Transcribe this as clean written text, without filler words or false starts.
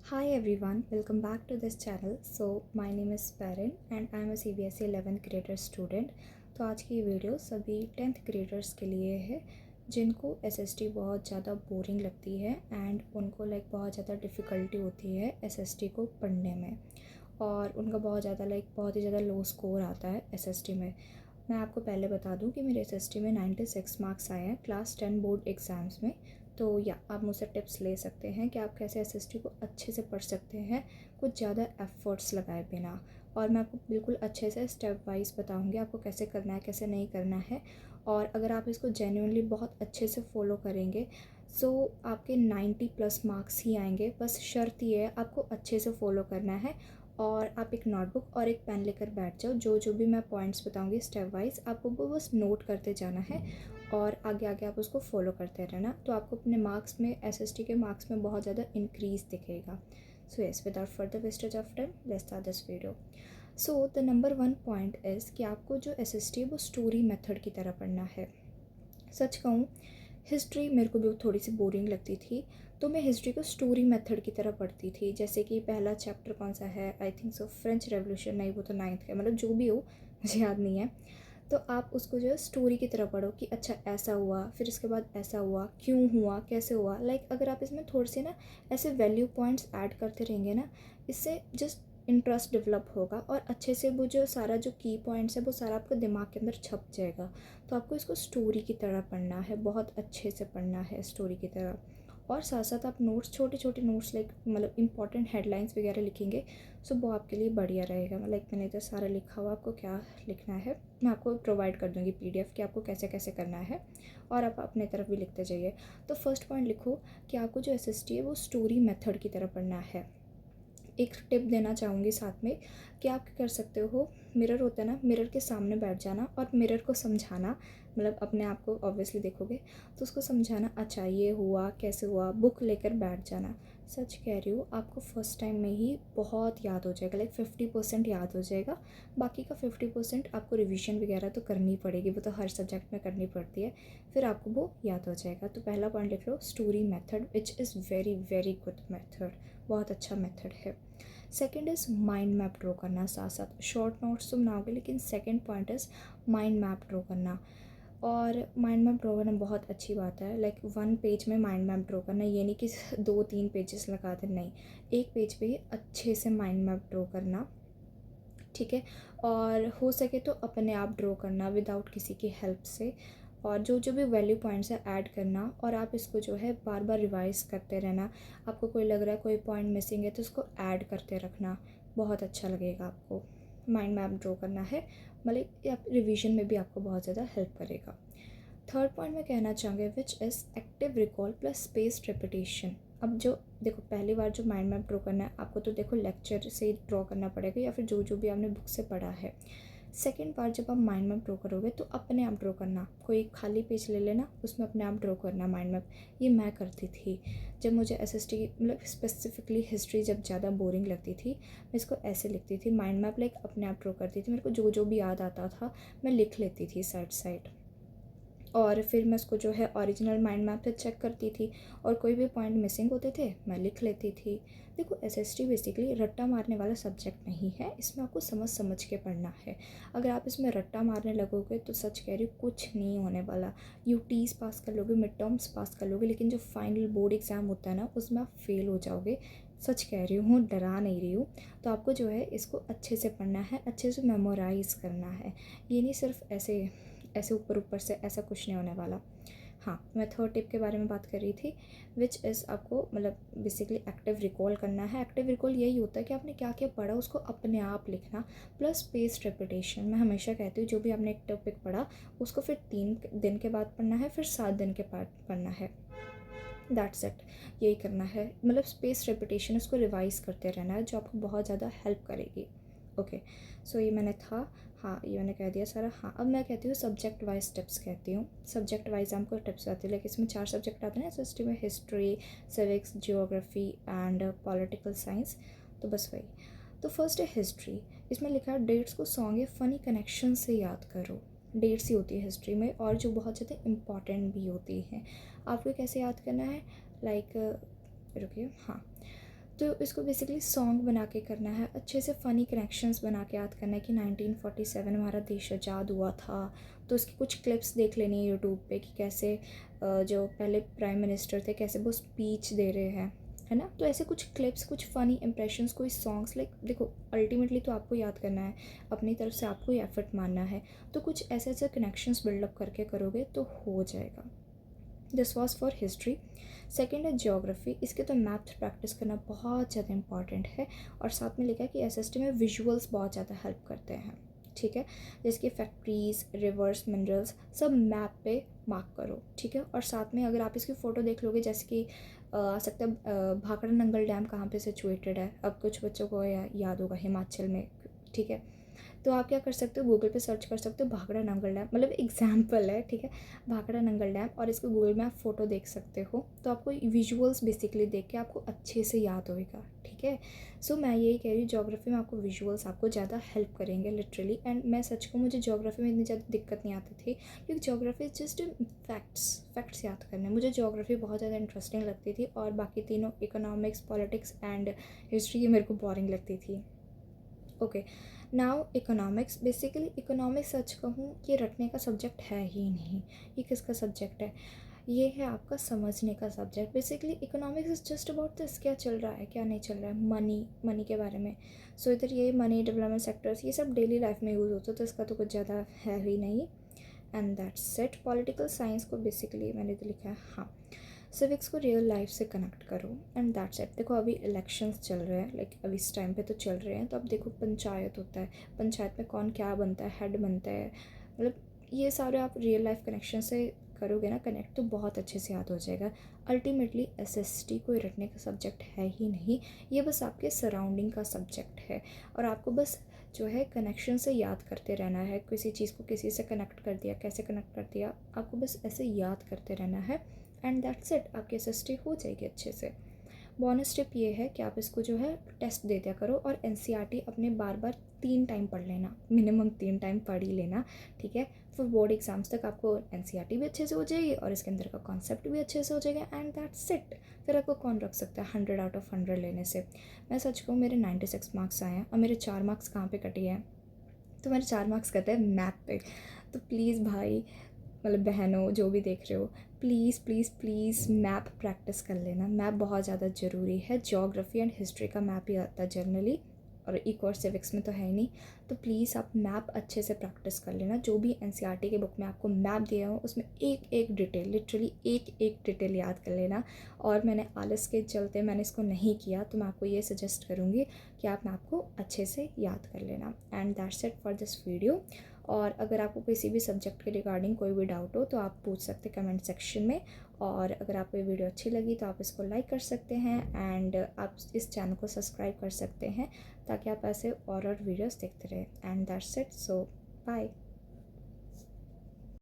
Hi everyone, welcome back to this channel. So my name is Perrin and I am a CBSE 11th grader student. तो आज की video सभी 10th graders के लिए है जिनको SST बहुत ज़्यादा बोरिंग लगती है एंड उनको बहुत ज़्यादा डिफ़िकल्टी होती है SST को पढ़ने में और उनका बहुत ही ज़्यादा लो स्कोर आता है SST में। मैं आपको पहले बता दूं कि मेरे SST में 96 मार्क्स आए हैं क्लास 10 बोर्ड एग्ज़ाम्स में। तो आप मुझसे टिप्स ले सकते हैं कि आप कैसे SST को अच्छे से पढ़ सकते हैं कुछ ज़्यादा एफ़र्ट्स लगाए बिना। और मैं आपको बिल्कुल अच्छे से स्टेप वाइज बताऊंगी आपको कैसे करना है कैसे नहीं करना है। और अगर आप इसको जेन्युइनली बहुत अच्छे से फॉलो करेंगे सो आपके 90+ मार्क्स ही आएंगे। बस शर्त ये है आपको अच्छे से फॉलो करना है और आप एक नोटबुक और एक पेन लेकर बैठ जाओ। जो जो भी मैं पॉइंट्स बताऊंगी स्टेप वाइज आपको वो बस नोट करते जाना है और आगे आगे आप उसको फॉलो करते रहना। तो आपको अपने मार्क्स में SST के मार्क्स में बहुत ज़्यादा इंक्रीज़ दिखेगा। So yes, without further wastage of time let's start this video. So the number 1 point is कि आपको जो SST है वो स्टोरी मेथड की तरह पढ़ना है। सच कहूँ हिस्ट्री मेरे को भी थोड़ी सी बोरिंग लगती थी, तो मैं हिस्ट्री को स्टोरी मेथड की तरह पढ़ती थी। जैसे कि पहला चैप्टर कौन सा है, I think so French revolution, नहीं वो तो 9th का, मतलब जो भी हो मुझे याद नहीं है। तो आप उसको जो है स्टोरी की तरह पढ़ो कि अच्छा ऐसा हुआ, फिर इसके बाद ऐसा हुआ, क्यों हुआ, कैसे हुआ। अगर आप इसमें थोड़े से ना ऐसे वैल्यू पॉइंट्स ऐड करते रहेंगे ना, इससे जस्ट इंटरेस्ट डेवलप होगा और अच्छे से वो जो सारा जो की पॉइंट्स है वो सारा आपके दिमाग के अंदर छप जाएगा। तो आपको इसको स्टोरी की तरह पढ़ना है, बहुत अच्छे से पढ़ना है स्टोरी की तरह। और साथ साथ आप नोट्स, छोटे छोटे नोट्स इंपॉर्टेंट हेडलाइंस वगैरह लिखेंगे सो वो आपके लिए बढ़िया रहेगा। मैंने इधर सारा लिखा हुआ, आपको क्या लिखना है मैं आपको प्रोवाइड कर दूँगी PDF कि आपको कैसे कैसे करना है और आप अपने तरफ भी लिखते जाइए। तो फर्स्ट पॉइंट लिखो कि आपको जो SST है वो स्टोरी मेथड की तरह पढ़ना है। एक टिप देना चाहूँगी साथ में कि आप क्या कर सकते हो, मिरर होता है ना, मिरर के सामने बैठ जाना और मिरर को समझाना। अपने आप को ऑब्वियसली देखोगे तो उसको समझाना, अच्छा ये हुआ, कैसे हुआ, बुक लेकर बैठ जाना। सच कह रही हूँ आपको फर्स्ट टाइम में ही बहुत याद हो जाएगा, 50% याद हो जाएगा। बाकी का 50% आपको रिवीजन वगैरह तो करनी पड़ेगी, वो तो हर सब्जेक्ट में करनी पड़ती है, फिर आपको वो याद हो जाएगा। तो पहला पॉइंट लिख लो, story method which is very very good method, बहुत अच्छा मेथड है। Second is mind map draw करना। साथ साथ शॉर्ट नोट्स तो बनाओगे, लेकिन second point is mind map draw करना। और माइंड मैप ड्रॉ करना बहुत अच्छी बात है। 1 पेज में माइंड मैप ड्रॉ करना, ये नहीं कि 2-3 पेजेस लगा दे, नहीं, एक पेज पे ही अच्छे से माइंड मैप ड्रॉ करना, ठीक है। और हो सके तो अपने आप ड्रॉ करना विदाउट किसी की हेल्प से। और जो जो भी वैल्यू पॉइंट्स है ऐड करना और आप इसको जो है बार बार रिवाइज करते रहना। आपको कोई लग रहा है कोई पॉइंट मिसिंग है तो उसको ऐड करते रखना, बहुत अच्छा लगेगा आपको। माइंड मैप ड्रॉ करना है, आप रिवीजन में भी आपको बहुत ज़्यादा हेल्प करेगा। थर्ड पॉइंट मैं कहना चाहूँगी which is active recall plus spaced repetition. अब जो देखो, पहली बार जो माइंड मैप ड्रॉ करना है आपको तो देखो लेक्चर से ड्रॉ करना पड़ेगा या फिर जो जो भी आपने बुक से पढ़ा है। सेकेंड बार जब आप माइंड मैप ड्रॉ करोगे तो अपने आप ड्रॉ करना, कोई खाली पेज ले लेना, उसमें अपने आप ड्रॉ करना माइंड मैप। ये मैं करती थी जब मुझे SST स्पेसिफिकली हिस्ट्री जब ज़्यादा बोरिंग लगती थी, मैं इसको ऐसे लिखती थी माइंड मैप, अपने आप ड्रॉ करती थी। मेरे को जो जो भी याद आता था मैं लिख लेती थी साइड साइड, और फिर मैं उसको जो है ओरिजिनल माइंड मैप से चेक करती थी और कोई भी पॉइंट मिसिंग होते थे मैं लिख लेती थी। देखो SST बेसिकली रट्टा मारने वाला सब्जेक्ट नहीं है, इसमें आपको समझ समझ के पढ़ना है। अगर आप इसमें रट्टा मारने लगोगे तो सच कह रही हूँ कुछ नहीं होने वाला। UTs पास कर लोगे, मिड टर्म्स पास कर लोगे, लेकिन जो फाइनल बोर्ड एग्ज़ाम होता है ना उसमें आप फेल हो जाओगे। सच कह रही हूँ, डरा नहीं रही हूँ। तो आपको जो है इसको अच्छे से पढ़ना है, अच्छे से मेमोराइज़ करना है। ये नहीं सिर्फ ऐसे ऐसे ऊपर ऊपर से, ऐसा कुछ नहीं होने वाला। हाँ, मैं थर्ड टिप के बारे में बात कर रही थी विच इज़ आपको बेसिकली एक्टिव रिकॉल करना है। एक्टिव रिकॉल यही होता है कि आपने क्या क्या पढ़ा उसको अपने आप लिखना प्लस स्पेस्ड रेपिटेशन। मैं हमेशा कहती हूँ जो भी आपने एक टॉपिक पढ़ा उसको फिर 3 दिन के बाद पढ़ना है, फिर 7 दिन के बाद पढ़ना है। दैट्स इट, यही करना है। स्पेस रेपिटेशन, उसको रिवाइज करते रहना है जो आपको बहुत ज़्यादा हेल्प करेगी। ओके, सो ये मैंने था, हाँ ये मैंने कह दिया सारा। हाँ, अब मैं कहती हूँ सब्जेक्ट वाइज टिप्स कहती हूँ। सब्जेक्ट वाइज हमको टिप्स आती है, इसमें 4 सब्जेक्ट आते हैं SST में, history, civics, geography and political science. तो बस वही। तो फर्स्ट है हिस्ट्री। इसमें लिखा है डेट्स को सॉन्ग या फ़नी कनेक्शन से याद करो। डेट्स ही होती है हिस्ट्री में और जो बहुत ज़्यादा इम्पॉर्टेंट भी होती हैं। आपको कैसे याद करना है, रुकिए, हाँ, तो इसको बेसिकली सॉन्ग बना के करना है, अच्छे से फ़नी कनेक्शंस बना के याद करना है कि 1947 हमारा देश आज़ाद हुआ था। तो उसकी कुछ क्लिप्स देख लेनी है यूट्यूब पे कि कैसे जो पहले प्राइम मिनिस्टर थे कैसे वो स्पीच दे रहे हैं, है ना। तो ऐसे कुछ क्लिप्स, कुछ फ़नी इंप्रेशंस, कोई सॉन्ग्स, लाइक देखो अल्टीमेटली तो आपको याद करना है, अपनी तरफ से आपको ही एफर्ट मारना है। तो कुछ ऐसे ऐसे कनेक्शंस बिल्डअप करके करोगे तो हो जाएगा। This was for history. Second है ज्योग्राफी। इसके तो मैथ प्रैक्टिस करना बहुत ज़्यादा इंपॉर्टेंट है, और साथ में लिखा है कि एसएसटी में विजुअल्स बहुत ज़्यादा हेल्प करते हैं, ठीक है। जैसे कि फैक्ट्रीज, रिवर्स, मिनरल्स सब मैप पे मार्क करो, ठीक है। और साथ में अगर आप इसकी फ़ोटो देख लोगे, जैसे कि आ सकता है भाखड़ा नंगल डैम कहाँ पे सिचुएटेड है, अब कुछ बच्चों को याद होगा, हिमाचल में, ठीक है। तो आप क्या कर सकते हो, गूगल पे सर्च कर सकते हो भाखड़ा नंगल डैम, मतलब एग्जाम्पल है, ठीक है, भाखड़ा नंगल डैम, और इसको गूगल में आप फ़ोटो देख सकते हो। तो आपको विजुअल्स बेसिकली देख के आपको अच्छे से याद होएगा, ठीक है। सो मैं यही कह रही हूँ, ज्योग्राफी में आपको विजुअल्स आपको ज़्यादा हेल्प करेंगे लिटरली। एंड मैं सच कहूँ, मुझे ज्योग्राफी में इतनी ज़्यादा दिक्कत नहीं आती थी, क्योंकि ज्योग्राफी इज जस्ट फैक्ट्स याद करने। मुझे ज्योग्राफी बहुत ज़्यादा इंटरेस्टिंग लगती थी, और बाकी तीनों इकोनॉमिक्स, पॉलिटिक्स एंड हिस्ट्री ये मेरे को बोरिंग लगती थी। Okay, now economics. Basically economics सच कहूँ कि रटने का सब्जेक्ट है ही नहीं। ये किसका सब्जेक्ट है, ये है आपका समझने का subject. Basically economics is just about this, क्या चल रहा है क्या नहीं चल रहा है, मनी के बारे में। सो इधर ये मनी, डेवलपमेंट सेक्टर्स, ये सब डेली लाइफ में यूज़ होता है, तो इसका तो कुछ ज़्यादा है ही नहीं। And that's it. Political science को बेसिकली मैंने तो लिखा है, हाँ, सिविक्स को रियल लाइफ से कनेक्ट करो, एंड दैट्स इट। देखो अभी इलेक्शंस चल रहे हैं, लाइक अभी इस टाइम पे तो चल रहे हैं, तो अब देखो पंचायत होता है, पंचायत में कौन क्या बनता है, हेड बनता है, मतलब ये सारे आप रियल लाइफ कनेक्शन से करोगे ना कनेक्ट, तो बहुत अच्छे से याद हो जाएगा। अल्टीमेटली एसएसटी कोई रटने का सब्जेक्ट है ही नहीं, ये बस आपके सराउंडिंग का सब्जेक्ट है, और आपको बस जो है कनेक्शन से याद करते रहना है। किसी चीज़ को किसी से कनेक्ट कर दिया, कैसे कनेक्ट कर दिया, आपको बस ऐसे याद करते रहना है, एंड दैट्स इट। आपकी एसएसटी हो जाएगी अच्छे से। बोनस टिप ये है कि आप इसको जो है टेस्ट दे दिया करो, और एनसीईआरटी अपने बार बार 3 टाइम पढ़ लेना, मिनिमम 3 टाइम पढ़ ही लेना, ठीक है। फिर बोर्ड एग्जाम्स तक आपको एनसीईआरटी भी अच्छे से हो जाएगी, और इसके अंदर का कॉन्सेप्ट भी अच्छे से हो जाएगा, एंड दैट्स इट। फिर आपको कौन रख सकता है 100 आउट ऑफ 100 लेने से। मैं सच कहूँ, मेरे 96 मार्क्स आए हैं, और मेरे 4 मार्क्स कहाँ पे कटे हैं, तो मेरे 4 मार्क्स कटे हैं मैथ पे। तो प्लीज़ भाई, मतलब बहनों जो भी देख रहे हो, please please please map practice कर लेना। मैप बहुत ज़्यादा ज़रूरी है। ज्योग्राफी एंड हिस्ट्री का मैप ही आता है जनरली, और एक और सिविक्स में तो है ही नहीं। तो प्लीज़ आप मैप अच्छे से प्रैक्टिस कर लेना। जो भी एनसीईआरटी के बुक में आपको मैप दिया हो, उसमें एक एक डिटेल, लिटरली एक एक डिटेल याद कर लेना। और मैंने आलस के चलते मैंने इसको नहीं किया, तो मैं आपको ये सजेस्ट करूँगी कि आप मैप को अच्छे से याद कर लेना। And that's it for this video. और अगर आपको किसी भी सब्जेक्ट के रिगार्डिंग कोई भी डाउट हो तो आप पूछ सकते कमेंट सेक्शन में। और अगर आपको ये वीडियो अच्छी लगी तो आप इसको लाइक कर सकते हैं, एंड आप इस चैनल को सब्सक्राइब कर सकते हैं, ताकि आप ऐसे और वीडियोस देखते रहें। And that's it, so bye.